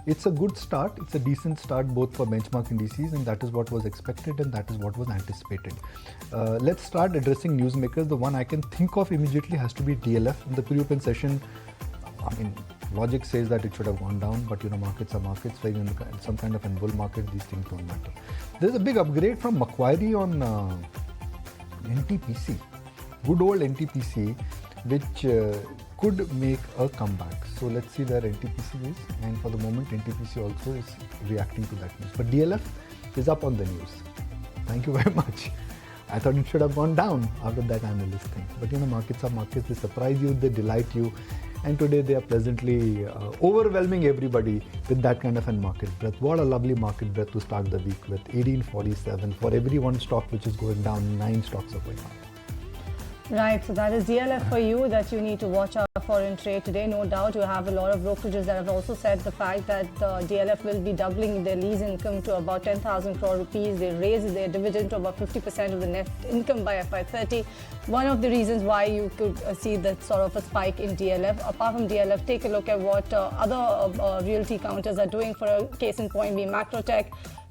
it's a good start. It's a decent start both for benchmark indices, and that is what was expected and that is what was anticipated. Let's start addressing newsmakers. The one I can think of immediately has to be DLF. In the pre-open session, I mean, logic says that it should have gone down, but markets are markets. Like in some kind of a bull market, these things don't matter. There's a big upgrade from Macquarie on NTPC. Good old NTPC, which could make a comeback. So let's see where NTPC is, and for the moment NTPC also is reacting to that news. But DLF is up on the news. Thank you very much. I thought it should have gone down after that analyst thing. But markets are markets. They surprise you, they delight you, and today they are pleasantly overwhelming everybody with that kind of a market breadth. What a lovely market breadth to start the week with. 1847. For every one stock which is going down, 9 stocks are going up. Right, so that is DLF for you that you need to watch out for in trade today. No doubt you have a lot of brokerages that have also said the fact that DLF will be doubling their lease income to about 10,000 crore rupees. They raised their dividend to about 50% of the net income by FY30. One of the reasons why you could see that sort of a spike in DLF. Apart from DLF, take a look at what other realty counters are doing. For a case in point, be Macrotech,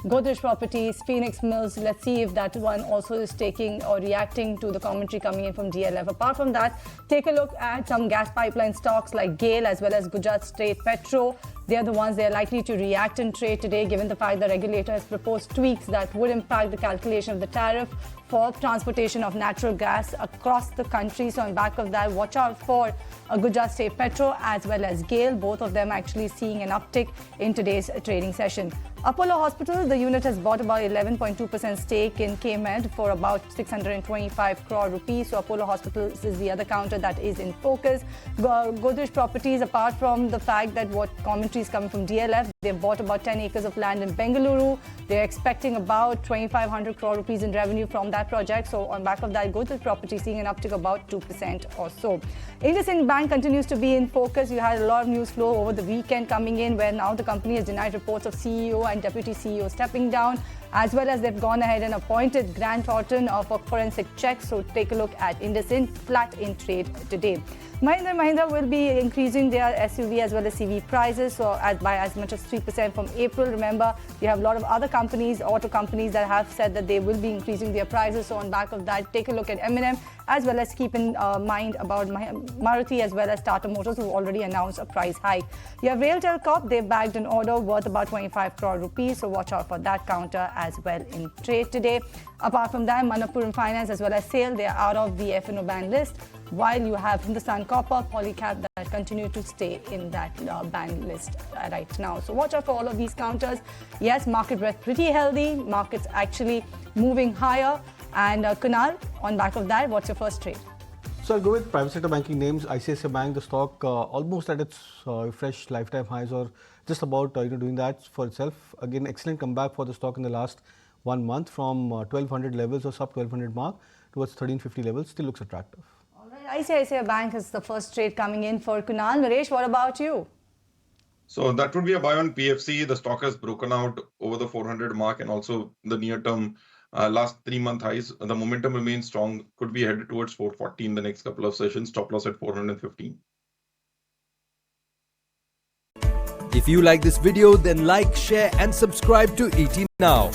Godrej Properties, Phoenix Mills. Let's see if that one also is taking or reacting to the commentary coming in from DLF. Apart from that, take a look at some gas pipeline stocks like GAIL as well as Gujarat State Petro. They are the ones they are likely to react in trade today, given the fact the regulator has proposed tweaks that would impact the calculation of the tariff for transportation of natural gas across the country. So on back of that, watch out for Gujarat State Petro as well as GAIL, both of them actually seeing an uptick in today's trading session. Apollo Hospitals, the unit has bought about 11.2% stake in KMED for about 625 crore rupees. So Apollo Hospitals is the other counter that is in focus. Godrej Properties, apart from the fact that what commentary is coming from DLF, they've bought about 10 acres of land in Bengaluru. They're expecting about 2,500 crore rupees in revenue from that project. So on back of that, Godrej Properties seeing an uptick about 2% or so. IndusInd Bank continues to be in focus. You had a lot of news flow over the weekend coming in, where now the company has denied reports of CEO and deputy CEO stepping down, as well as they've gone ahead and appointed Grant Thornton for forensic checks. So take a look at IndusInd, flat in trade today. Mahindra & Mahindra will be increasing their SUV as well as CV prices by as much as 3% from April. Remember, you have a lot of other companies, auto companies, that have said that they will be increasing their prices. So on back of that, take a look at M&M, as well as keep in mind about Maruti as well as Tata Motors, who already announced a price hike. You have Railtel Corp. They've bagged an order worth about 25 crore rupees. So watch out for that counter as well in trade today. Apart from that, Manappuram Finance as well as SAIL, they are out of the F&O ban list, while you have Hindustan Copper, Polycab that continue to stay in that ban list right now. So watch out for all of these counters. Yes, market breadth pretty healthy. Markets actually moving higher. And Kunal, on back of that, what's your first trade? So I'll go with private sector banking names. ICICI Bank, the stock almost at its fresh lifetime highs, or just about doing that for itself. Again, excellent comeback for the stock in the last 1 month from 1200 levels or sub 1200 mark towards 1350 levels. Still looks attractive. All right, ICICI Bank is the first trade coming in for Kunal. Naresh, what about you? So that would be a buy on PFC. The stock has broken out over the 400 mark, and also the near term last 3-month highs. The momentum remains strong. Could be headed towards 440 in the next couple of sessions. Stop loss at 415. If you like this video, then like, share and subscribe to ET Now.